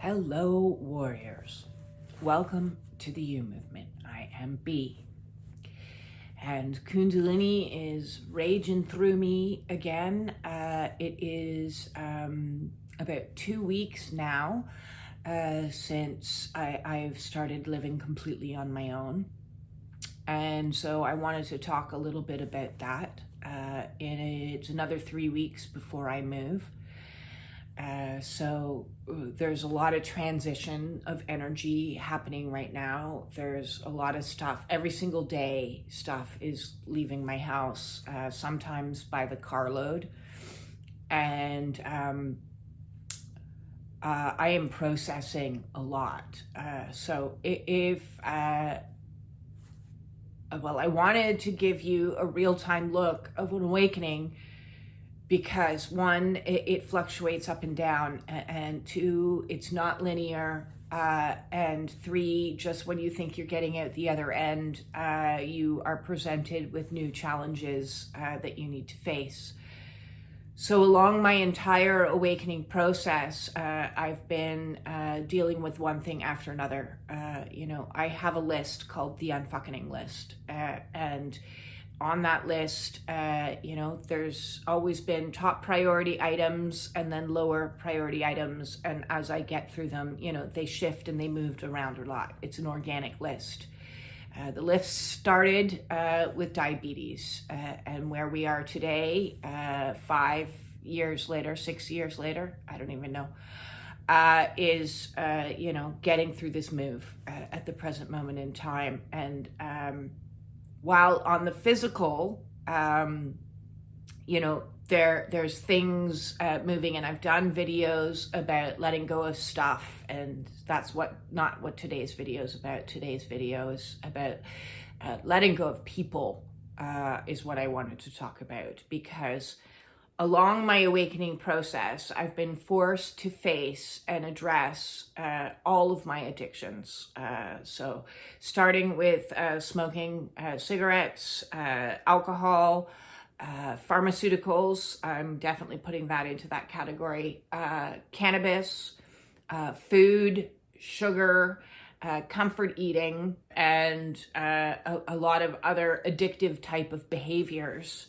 Hello, warriors. Welcome to the You Movement. I am B. And Kundalini is raging through me again. It is about 2 weeks now since I've started living completely on my own. And so I wanted to talk a little bit about that. It's another 3 weeks before I move. So there's a lot of transition of energy happening right now. There's a lot of stuff. Every single day, stuff is leaving my house, sometimes by the carload. And I am processing a lot. I wanted to give you a real-time look of an awakening, because one, it fluctuates up and down, and two, it's not linear, and three, just when you think you're getting out the other end, you are presented with new challenges that you need to face. So along my entire awakening process, I've been dealing with one thing after another. I have a list called the Unfucking List, and on that list, there's always been top priority items and then lower priority items. And as I get through them, they shift and they moved around a lot. It's an organic list. The list started with diabetes, and where we are today, 5 years later, 6 years later, I don't even know, is getting through this move at the present moment in time. And while on the physical, there's things moving, and I've done videos about letting go of stuff, and that's not what today's video is about. Today's video is about letting go of people, is what I wanted to talk about, because along my awakening process, I've been forced to face and address all of my addictions. So starting with smoking cigarettes, alcohol, pharmaceuticals, I'm definitely putting that into that category, cannabis, food, sugar, comfort eating, and a lot of other addictive type of behaviors.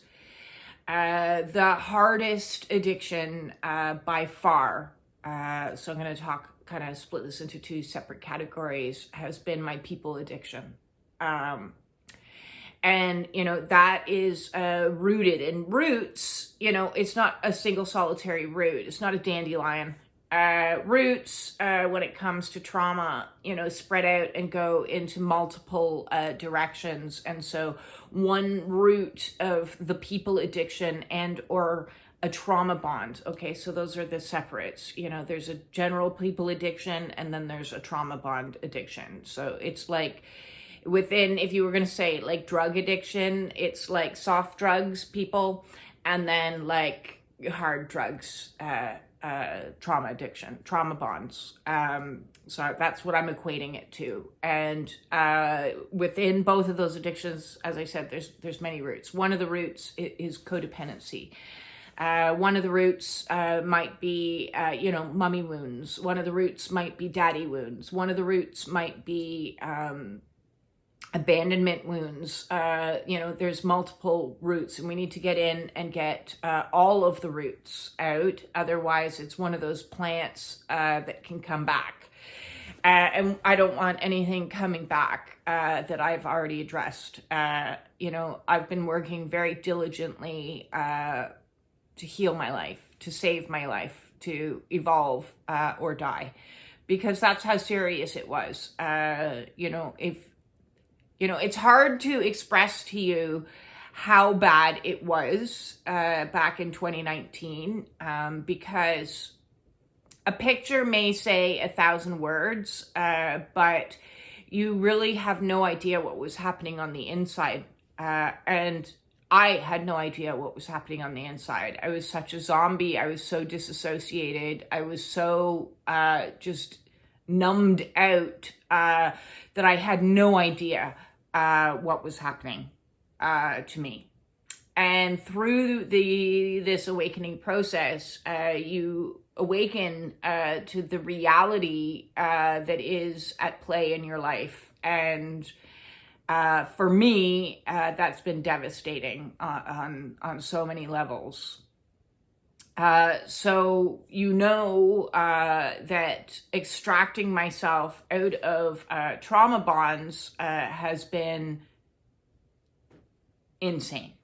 The hardest addiction by far, so I'm going to kind of split this into two separate categories, has been my people addiction. And that is rooted in roots. It's not a single solitary root. It's not a dandelion. Roots, when it comes to trauma, spread out and go into multiple directions. And so one root of the people addiction and or a trauma bond. Okay, so those are the separates. There's a general people addiction, and then there's a trauma bond addiction. So it's like within, if you were going to say like drug addiction, it's like soft drugs, people, and then like hard drugs, trauma addiction, trauma bonds. So that's what I'm equating it to. And within both of those addictions, as I said, there's many roots. One of the roots is codependency. One of the roots might be, mummy wounds. One of the roots might be daddy wounds. One of the roots might be abandonment wounds. There's multiple roots, and we need to get in and get all of the roots out. Otherwise, it's one of those plants that can come back. And I don't want anything coming back that I've already addressed. I've been working very diligently to heal my life, to save my life, to evolve or die, because that's how serious it was. It's hard to express to you how bad it was back in 2019, because a picture may say 1,000 words, but you really have no idea what was happening on the inside. And I had no idea what was happening on the inside. I was such a zombie. I was so disassociated. I was so just numbed out that I had no idea what was happening to me. And through this awakening process, you awaken to the reality that is at play in your life. And for me, that's been devastating on so many levels. So that extracting myself out of trauma bonds has been insane.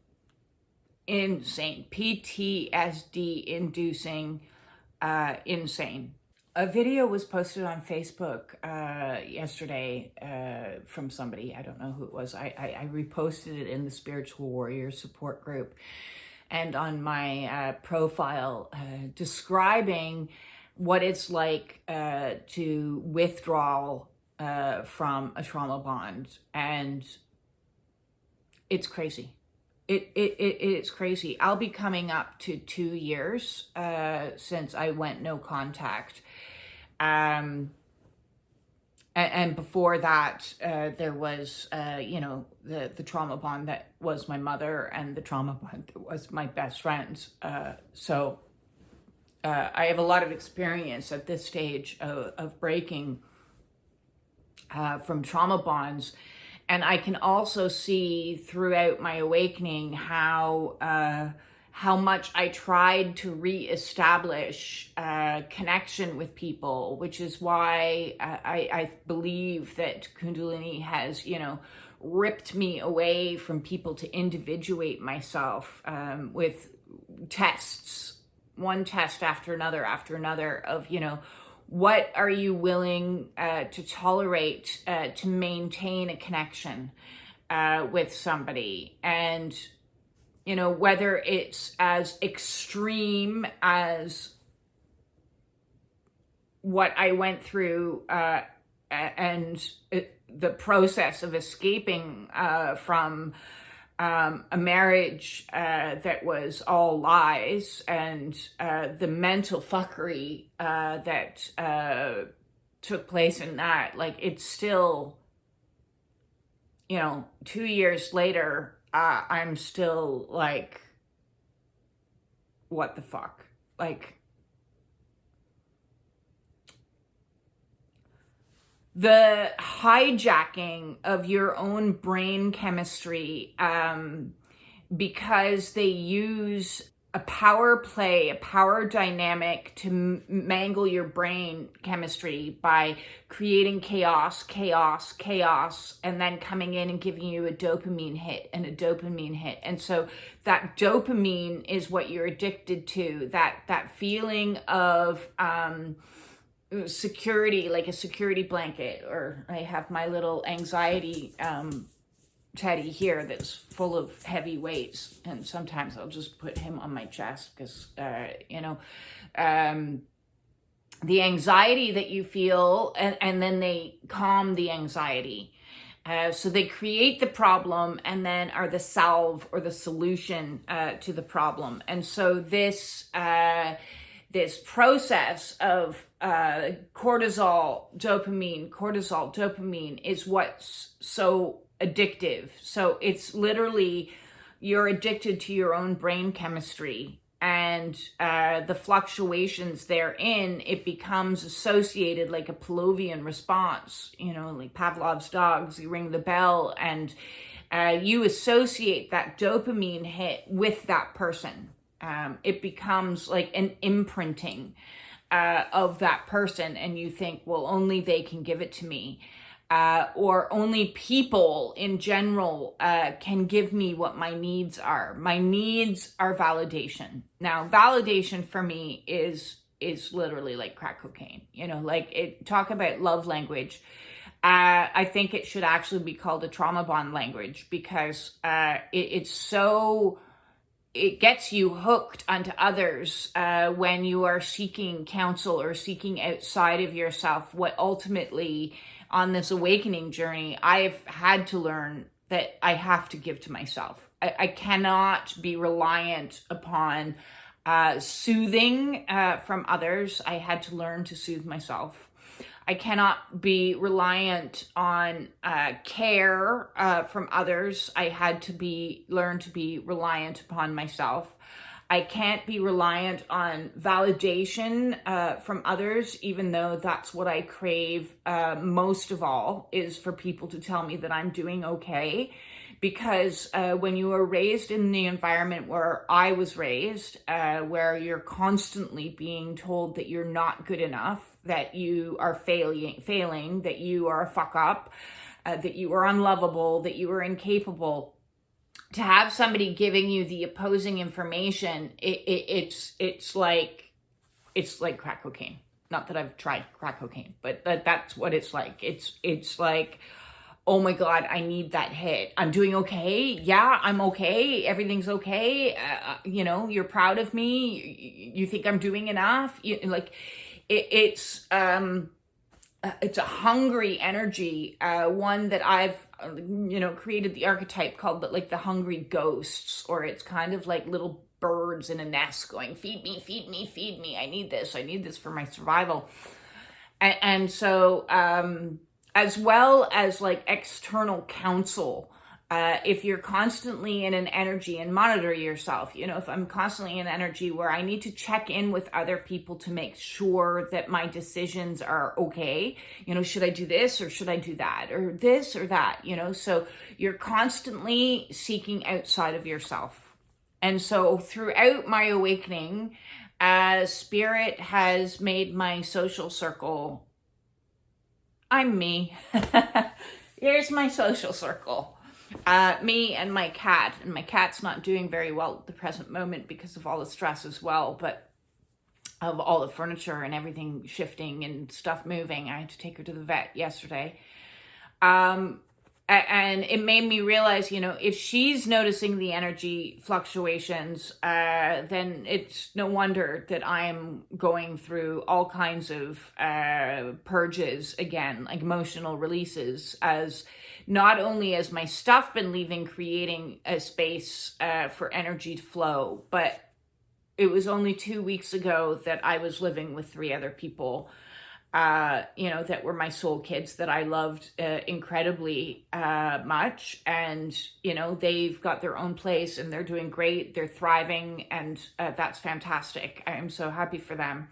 PTSD inducing, insane. A video was posted on Facebook yesterday from somebody. I don't know who it was. I reposted it in the Spiritual Warrior support group and on my profile, describing what it's like to withdraw from a trauma bond. And it's crazy. It's crazy. I'll be coming up to 2 years since I went no contact. And before that, there was, the trauma bond that was my mother and the trauma bond that was my best friend. So I have a lot of experience at this stage of breaking from trauma bonds. And I can also see throughout my awakening how much I tried to reestablish connection with people, which is why I believe that Kundalini has, ripped me away from people to individuate myself with tests, one test after another of, what are you willing to tolerate to maintain a connection with somebody? And, whether it's as extreme as what I went through and the process of escaping from a marriage that was all lies, and the mental fuckery that took place in that, like, it's still, 2 years later, I'm still like, what the fuck? Like, the hijacking of your own brain chemistry, because they use a power play, a power dynamic to mangle your brain chemistry by creating chaos, and then coming in and giving you a dopamine hit. And so that dopamine is what you're addicted to, that feeling of security, like a security blanket. Or I have my little anxiety teddy here that's full of heavy weights, and sometimes I'll just put him on my chest because the anxiety that you feel, and then they calm the anxiety. So they create the problem and then are the salve or the solution to the problem. And so this process of cortisol, dopamine is what's so addictive. So it's literally, you're addicted to your own brain chemistry, and the fluctuations therein, it becomes associated like a Pavlovian response, like Pavlov's dogs. You ring the bell and you associate that dopamine hit with that person. It becomes like an imprinting of that person, and you think, well, only they can give it to me. Or only people in general can give me what my needs are. My needs are validation. Now, validation for me is literally like crack cocaine. Talk about love language. I think it should actually be called a trauma bond language, because it gets you hooked onto others when you are seeking counsel or seeking outside of yourself. What ultimately, on this awakening journey, I've had to learn that I have to give to myself. I cannot be reliant upon soothing from others. I had to learn to soothe myself. I cannot be reliant on care from others. I had to learn to be reliant upon myself. I can't be reliant on validation from others, even though that's what I crave most of all, is for people to tell me that I'm doing okay. Because when you are raised in the environment where I was raised, where you're constantly being told that you're not good enough, that you are failing, that you are a fuck up, that you are unlovable, that you are incapable, to have somebody giving you the opposing information, it's like crack cocaine. Not that I've tried crack cocaine, but that's what it's like. It's like, oh my God, I need that hit. I'm doing okay. Yeah, I'm okay. Everything's okay. You're proud of me. You think I'm doing enough. It's a hungry energy, one that I've created the archetype called the hungry ghosts, or it's kind of like little birds in a nest going, feed me, feed me, feed me. I need this for my survival. And so as well as like external counsel, if you're constantly in an energy, and monitor yourself, if I'm constantly in energy where I need to check in with other people to make sure that my decisions are okay, should I do this or should I do that, or this or that, so you're constantly seeking outside of yourself. And so throughout my awakening, Spirit has made my social circle, I'm me. Here's my social circle. Me and my cat, and my cat's not doing very well at the present moment because of all the stress as well, but of all the furniture and everything shifting and stuff moving. I had to take her to the vet yesterday. And it made me realize, if she's noticing the energy fluctuations, then it's no wonder that I'm going through all kinds of purges again, like emotional releases, as not only has my stuff been leaving, creating a space for energy to flow, but it was only 2 weeks ago that I was living with 3 other people, that were my soul kids that I loved incredibly much. And, they've got their own place and they're doing great. They're thriving, and that's fantastic. I'm so happy for them.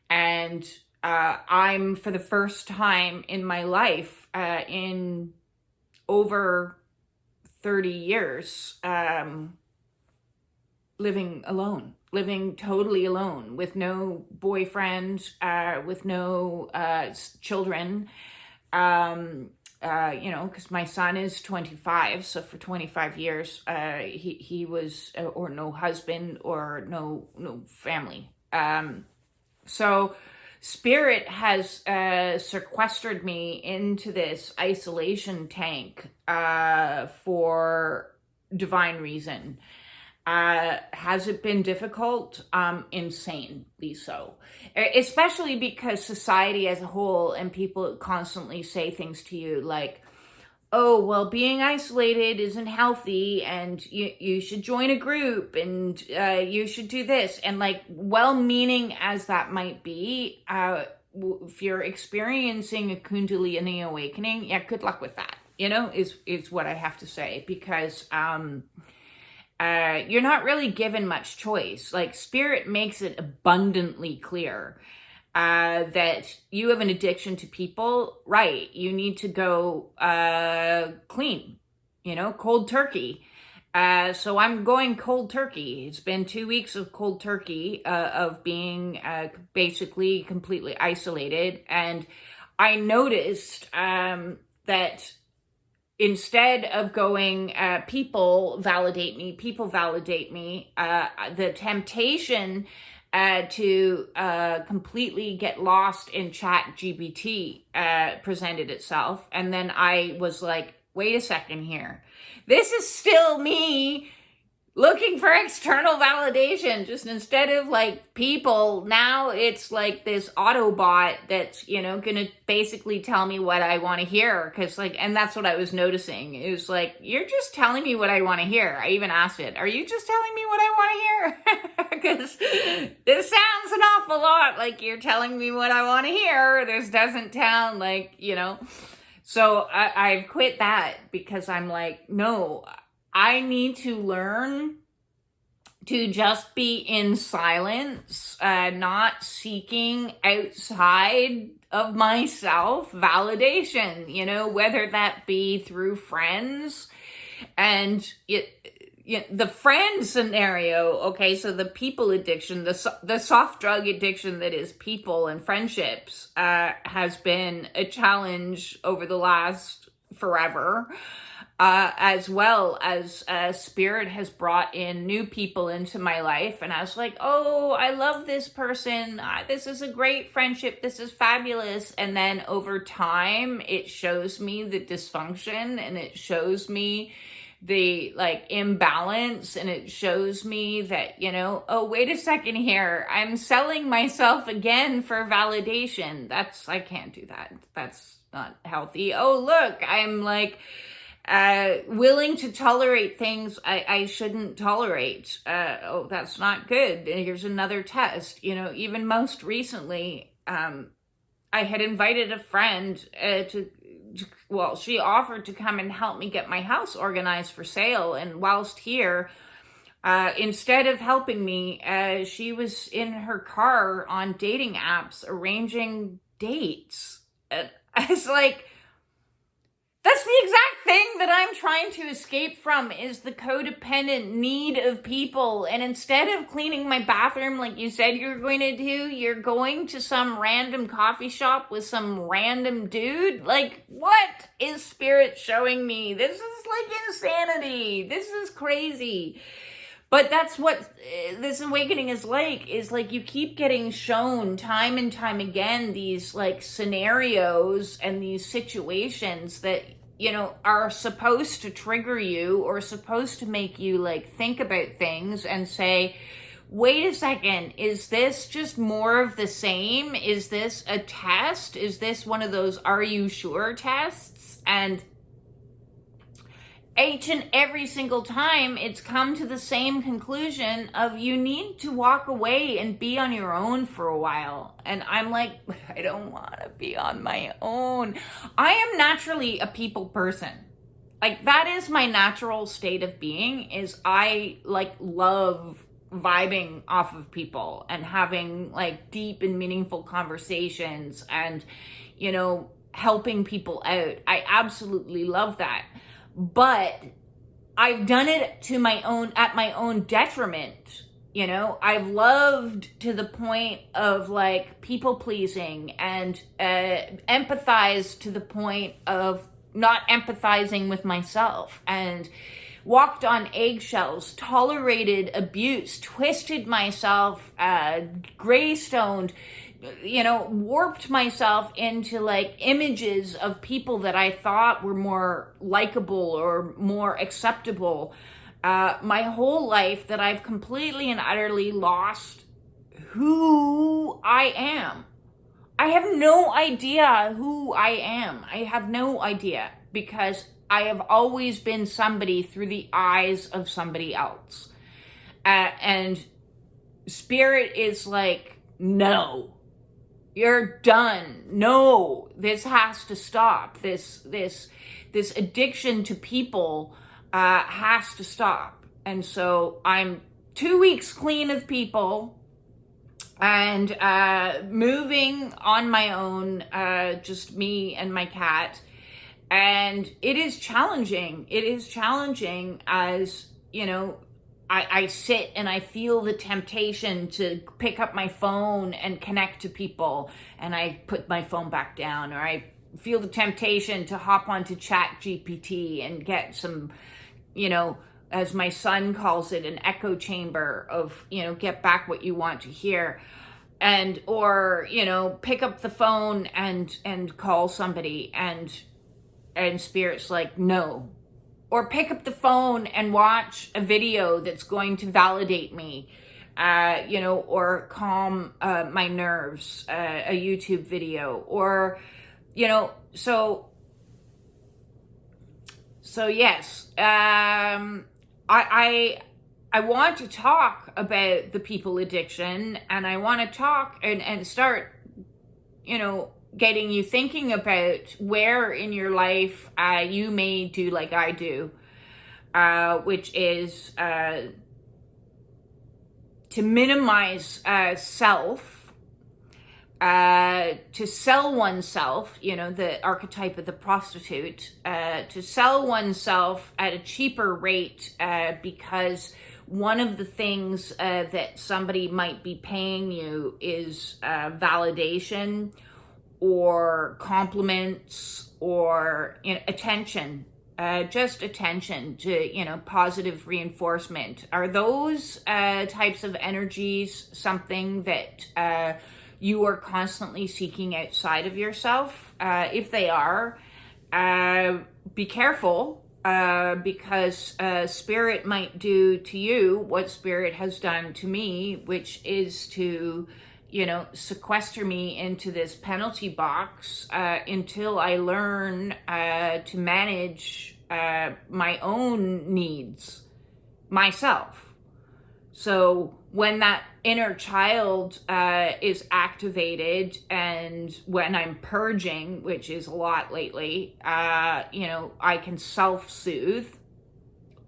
And I'm, for the first time in my life, in over 30 years, living alone. Living totally alone, with no boyfriend, with no children, because my son is 25, so for 25 years, he was, or no husband, or no family. So Spirit has sequestered me into this isolation tank for divine reason. Has it been difficult? Insanely so. Especially because society as a whole, and people constantly say things to you like, oh, well, being isolated isn't healthy, and you should join a group, and you should do this. And like, well-meaning as that might be, if you're experiencing a Kundalini awakening, yeah, good luck with that, is what I have to say. Because you're not really given much choice. Like, Spirit makes it abundantly clear that you have an addiction to people, right? You need to go clean, cold turkey. So I'm going cold turkey. It's been 2 weeks of cold turkey, of being basically completely isolated. And I noticed that instead of going, people validate me, the temptation to completely get lost in chat GPT presented itself. And then I was like, wait a second here. This is still me looking for external validation. Just instead of like people, now it's like this Autobot that's, gonna basically tell me what I want to hear. And that's what I was noticing. It was like, you're just telling me what I want to hear. I even asked it, are you just telling me what I want to hear? Because this sounds an awful lot like you're telling me what I want to hear. This doesn't sound like, So I've quit that, because I'm like, no, I need to learn to just be in silence, not seeking outside of myself validation, whether that be through friends. And the friend scenario, okay, so the people addiction, the soft drug addiction that is people and friendships, has been a challenge over the last forever. As well as Spirit has brought in new people into my life. And I was like, oh, I love this person. This is a great friendship. This is fabulous. And then over time, it shows me the dysfunction, and it shows me the imbalance, and it shows me that, oh, wait a second here. I'm selling myself again for validation. I can't do that. That's not healthy. Oh, look, I'm willing to tolerate things I shouldn't tolerate. Oh, that's not good. And here's another test. Even most recently, I had invited a friend she offered to come and help me get my house organized for sale. And whilst here, instead of helping me, she was in her car on dating apps arranging dates. And I was like, that's the exact thing that I'm trying to escape from, is the codependent need of people. And instead of cleaning my bathroom like you said you're going to do, you're going to some random coffee shop with some random dude. What is Spirit showing me? This is insanity. This is crazy. But that's what this awakening is you keep getting shown time and time again these scenarios and these situations that, are supposed to trigger you or supposed to make you think about things and say, wait a second, is this just more of the same? Is this a test? Is this one of those are you sure tests? And each and every single time, it's come to the same conclusion of you need to walk away and be on your own for a while. And I'm like, I don't want to be on my own. I am naturally a people person. That is my natural state of being, is I love vibing off of people and having deep and meaningful conversations and, helping people out. I absolutely love that. But I've done it at my own detriment. I've loved to the point of people pleasing and empathized to the point of not empathizing with myself, and walked on eggshells, tolerated abuse, twisted myself, gray-stoned, warped myself into images of people that I thought were more likable or more acceptable. My whole life, that I've completely and utterly lost who I am. I have no idea who I am. I have no idea, because I have always been somebody through the eyes of somebody else. And Spirit is no. You're done. No, this has to stop. This addiction to people has to stop. And so I'm 2 weeks clean of people and moving on my own, just me and my cat. And it is challenging. It is challenging as, I sit and I feel the temptation to pick up my phone and connect to people, and I put my phone back down, or I feel the temptation to hop onto ChatGPT and get some, as my son calls it, an echo chamber of, get back what you want to hear. And, or, pick up the phone and call somebody, and Spirit's no. Or pick up the phone and watch a video that's going to validate me, or calm my nerves, a YouTube video, or, so yes, I want to talk about the people addiction, and I want to talk and start, getting you thinking about where in your life you may do like I do, which is to minimize self, to sell oneself, the archetype of the prostitute, to sell oneself at a cheaper rate because one of the things that somebody might be paying you is validation or compliments or attention. Just attention to, positive reinforcement. Are those types of energies something that you are constantly seeking outside of yourself? If they are, be careful, because Spirit might do to you what Spirit has done to me, which is to sequester me into this penalty box until I learn to manage my own needs myself. So when that inner child is activated, and when I'm purging, which is a lot lately, I can self-soothe.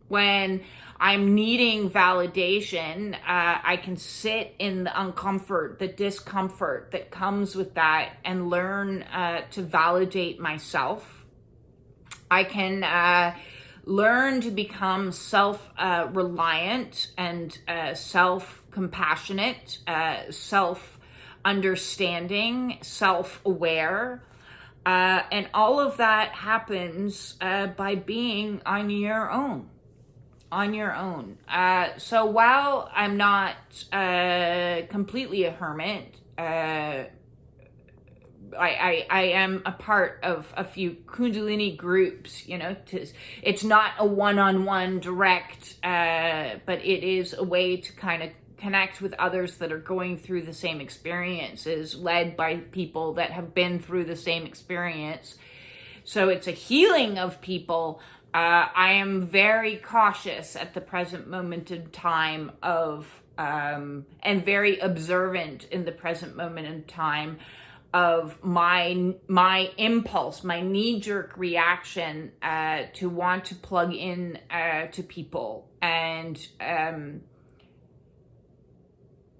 When I'm needing validation, I can sit in the uncomfort, the discomfort that comes with that, and learn to validate myself. I can learn to become self-reliant and self-compassionate, self-understanding, self-aware. And all of that happens by being on your own. So while I'm not completely a hermit, I am a part of a few Kundalini groups, it's not a one-on-one direct, but it is a way to kind of connect with others that are going through the same experiences, led by people that have been through the same experience. So it's a healing of people. I am very cautious at the present moment in time and very observant in the present moment in time of my impulse, my knee-jerk reaction to want to plug in to people. And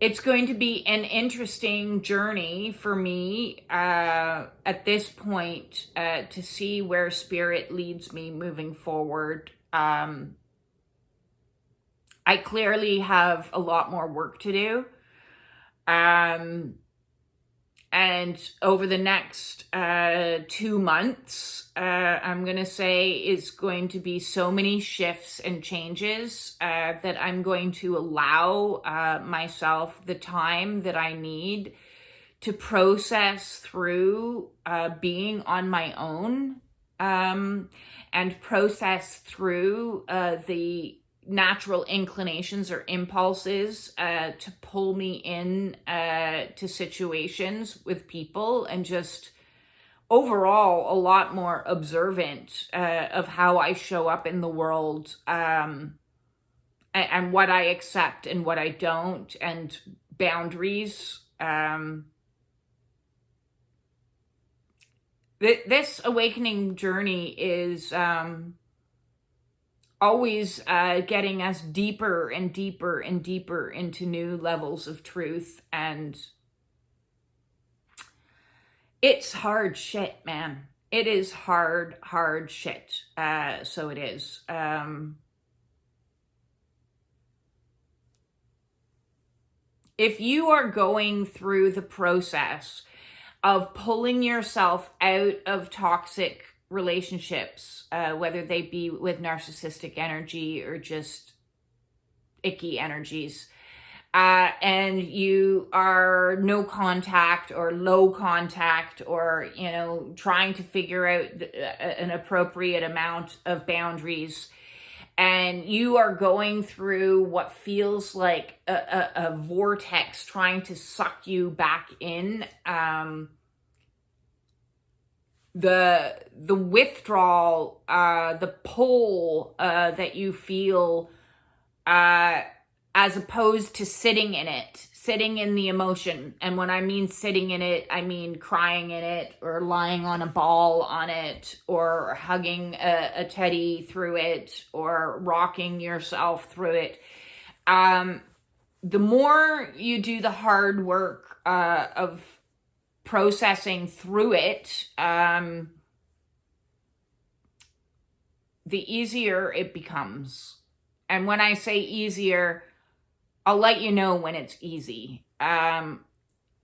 it's going to be an interesting journey for me at this point to see where Spirit leads me moving forward. I clearly have a lot more work to do. And over the next 2 months, I'm going to say is going to be so many shifts and changes that I'm going to allow myself the time that I need to process through being on my own, and process through the natural inclinations or impulses to pull me in to situations with people, and just overall a lot more observant of how I show up in the world, and what I accept and what I don't, and boundaries. This awakening journey is always getting us deeper and deeper and deeper into new levels of truth. And it's hard shit, man. It is hard shit. So it is. If you are going through the process of pulling yourself out of toxic relationships, whether they be with narcissistic energy or just icky energies, and you are no contact or low contact, or trying to figure out an appropriate amount of boundaries, and you are going through what feels like a vortex trying to suck you back in, the withdrawal, the pull that you feel, as opposed to sitting in the emotion. And when I mean sitting in it, I mean crying in it, or lying on a ball on it, or hugging a teddy through it, or rocking yourself through it. the more you do the hard work of processing through it, the easier it becomes. And when I say easier, I'll let you know when it's easy.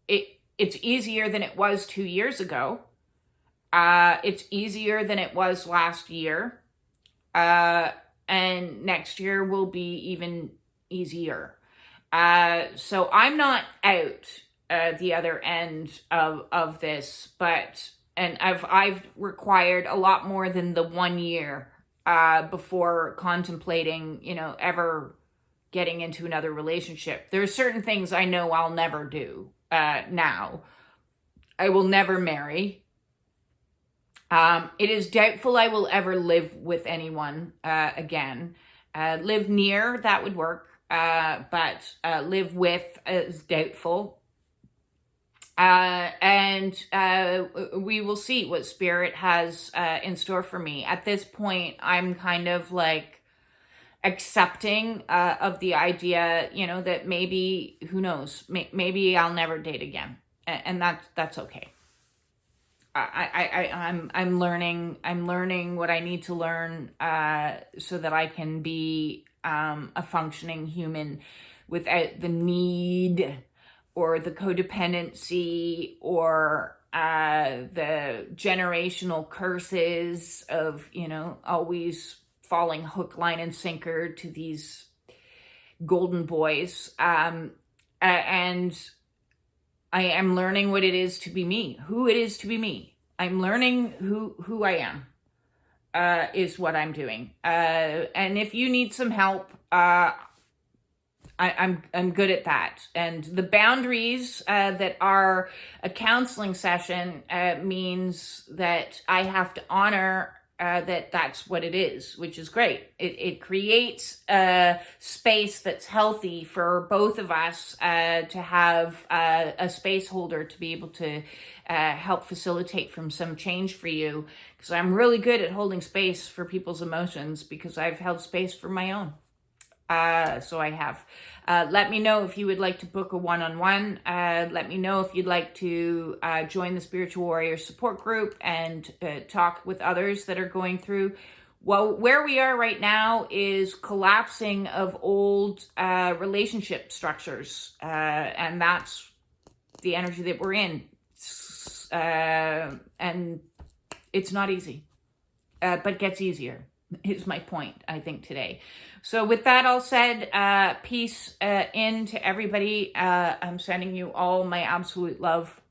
It's easier than it was 2 years ago. It's easier than it was last year. And next year will be even easier. So I'm not out the other end of this, and I've required a lot more than the 1 year before contemplating, ever getting into another relationship. There are certain things I know I'll never do now. I will never marry. It is doubtful I will ever live with anyone again. Live near, that would work, but live with is doubtful. And we will see what Spirit has in store for me. At this point, I'm kind of like accepting of the idea, that maybe, who knows, maybe I'll never date again, and that's okay. I'm learning what I need to learn so that I can be a functioning human without the need or the codependency or the generational curses of, always falling hook, line, and sinker to these golden boys. And I am learning what it is to be me, who it is to be me. I'm learning who I am, is what I'm doing. And if you need some help, I'm good at that. And the boundaries that are a counseling session means that I have to honor that's what it is, which is great. It creates a space that's healthy for both of us to have a space holder to be able to help facilitate from some change for you. Because I'm really good at holding space for people's emotions because I've held space for my own. So I have. Let me know if you would like to book a one-on-one. Let me know if you'd like to join the Spiritual Warrior support group and talk with others that are going through. Well, where we are right now is collapsing of old relationship structures. And that's the energy that we're in. And it's not easy, but gets easier. Is my point, I think, today. So with that all said, peace in to everybody. I'm sending you all my absolute love.